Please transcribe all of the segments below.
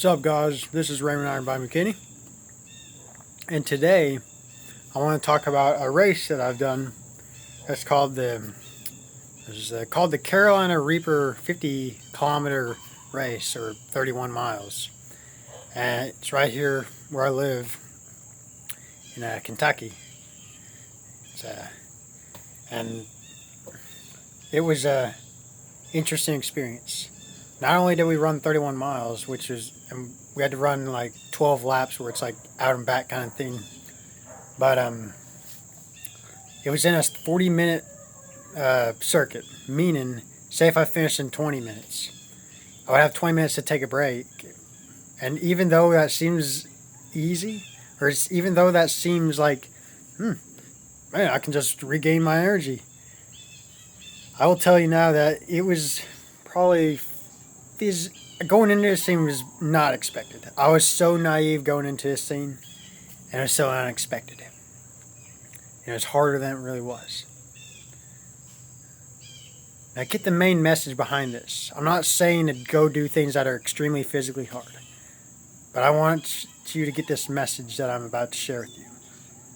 What's up, guys? This is Raymond Iron by McKinney, and today I want to talk about a race that I've done. It's called the Carolina Reaper 50-kilometer race, or 31 miles, and it's right here where I live in Kentucky. And it was a interesting experience. Not only did we run 31 miles, and we had to run like 12 laps where it's like out and back kind of thing, but it was in a 40-minute circuit, meaning, say if I finished in 20 minutes, I would have 20 minutes to take a break. And even though that seems easy, even though that seems like, man, I can just regain my energy, I will tell you now that it was probably going into this thing was not expected. I was so naive going into this thing, and it was so unexpected. And it was harder than it really was. Now, get the main message behind this. I'm not saying to go do things that are extremely physically hard, but I want you to get this message that I'm about to share with you.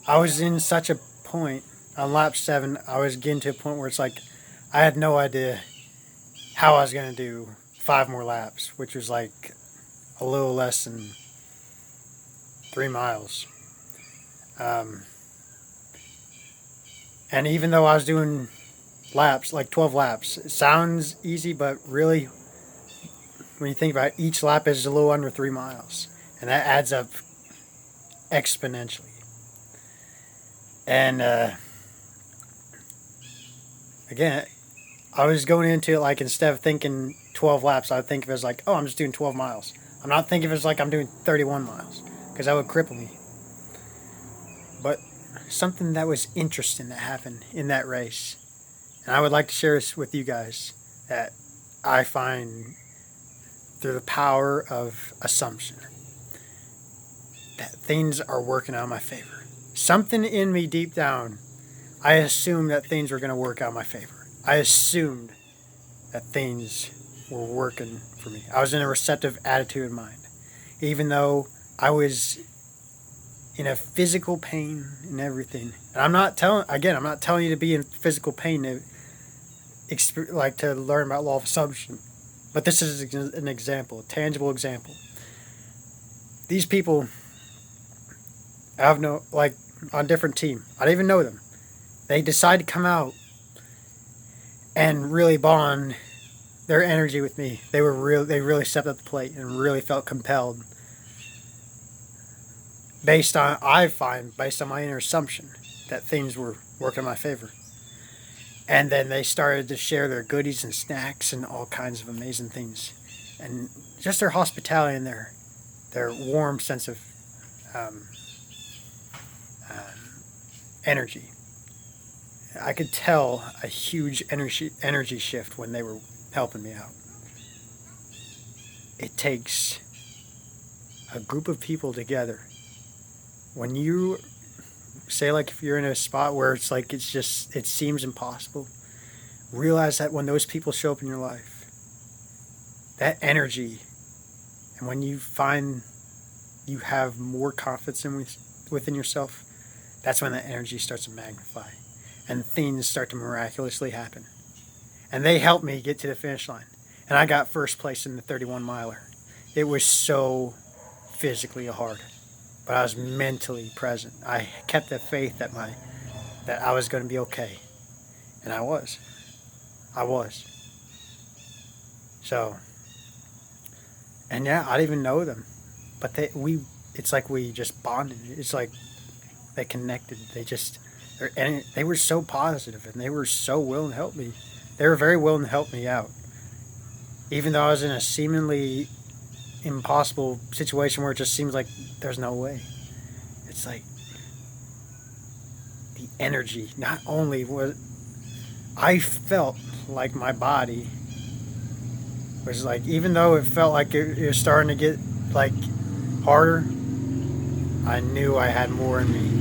I was in such a point on lap 7. I was getting to a point where it's like I had no idea how I was going to do 5 more laps, which was like a little less than 3 miles. And even though I was doing laps, like 12 laps, it sounds easy, but really, when you think about it, each lap is a little under 3 miles. And that adds up exponentially. And again, I was going into it like, instead of thinking 12 laps, I would think of it as like, oh, I'm just doing 12 miles. I'm not thinking of it as like I'm doing 31 miles, because that would cripple me. But something that was interesting that happened in that race, and I would like to share this with you guys, that I find through the power of assumption, that things are working out in my favor. Something in me deep down, I assumed that things were going to work out in my favor. I assumed that things were working for me. I was in a receptive attitude of mind. Even though I was in a physical pain and everything. And I'm not telling you to be in physical pain to learn about law of assumption. But this is an example, a tangible example. These people I have on a different team. I don't even know them. They decide to come out and really bond their energy with me. They really stepped up the plate and really felt compelled, based on my inner assumption that things were working in my favor. And then they started to share their goodies and snacks and all kinds of amazing things, and just their hospitality and their warm sense of energy. I could tell a huge energy shift when they were helping me out. It takes a group of people together. When you say, like, if you're in a spot where it's like it seems impossible, realize that when those people show up in your life, that energy, and when you find you have more confidence within yourself, that's when that energy starts to magnify. And things start to miraculously happen. And they helped me get to the finish line. And I got first place in the 31 miler. It was so physically hard, but I was mentally present. I kept the faith that I was going to be okay. And I was. So, and yeah, I didn't even know them. But it's like we just bonded. It's like they connected. They were so positive, and they were so willing to help me. They were very willing to help me out. Even though I was in a seemingly impossible situation where it just seems like there's no way. It's like the energy, not only was I felt like my body was like, even though it felt like it was starting to get like harder, I knew I had more in me.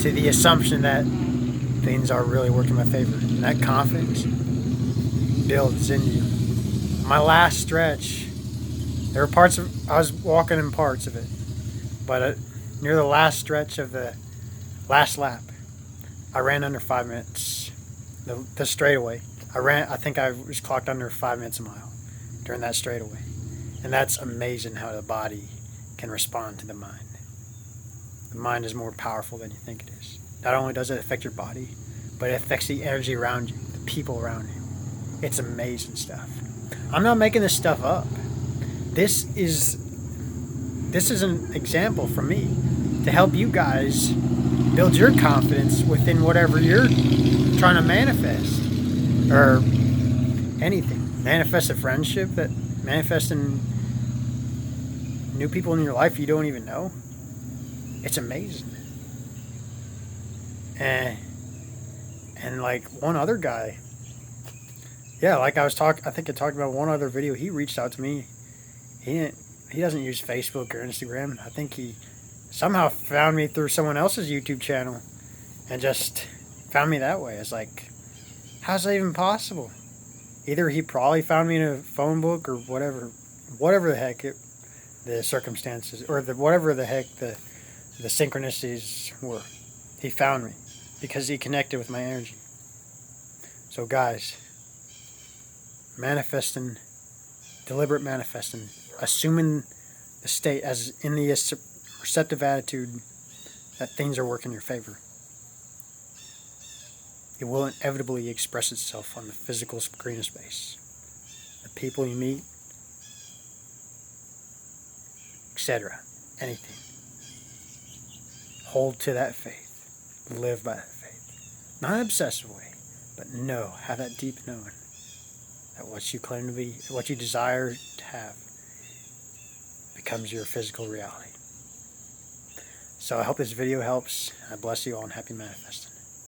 To the assumption that things are really working in my favor. And that confidence builds in you. My last stretch, There were parts of I was walking in parts of it, but near the last stretch of the last lap, I ran under 5 minutes. The straightaway, I think I was clocked under 5 minutes a mile during that straightaway, and that's amazing how the body can respond to the mind. The mind is more powerful than you think it is. Not only does it affect your body, but it affects the energy around you, the people around you. It's amazing stuff. I'm not making this stuff up. This is an example for me to help you guys build your confidence within whatever you're trying to manifest, or anything. Manifest a friendship, that manifesting new people in your life you don't even know. It's amazing. And like one other guy, yeah, like I think I talked about one other video. He reached out to me. He doesn't use Facebook or Instagram. I think he somehow found me through someone else's YouTube channel and just found me that way. It's like, how's that even possible? Either he probably found me in a phone book or whatever the heck the circumstances, or whatever the heck the synchronicities were. He found me because he connected with my energy. So guys, manifesting, deliberate manifesting, assuming the state as in the receptive attitude that things are working in your favor. It will inevitably express itself on the physical screen of space. The people you meet, etc. Anything. Hold to that faith. Live by that faith. Not in an obsessive way, but have that deep knowing that what you claim to be, what you desire to have, becomes your physical reality. So I hope this video helps. I bless you all and happy manifesting.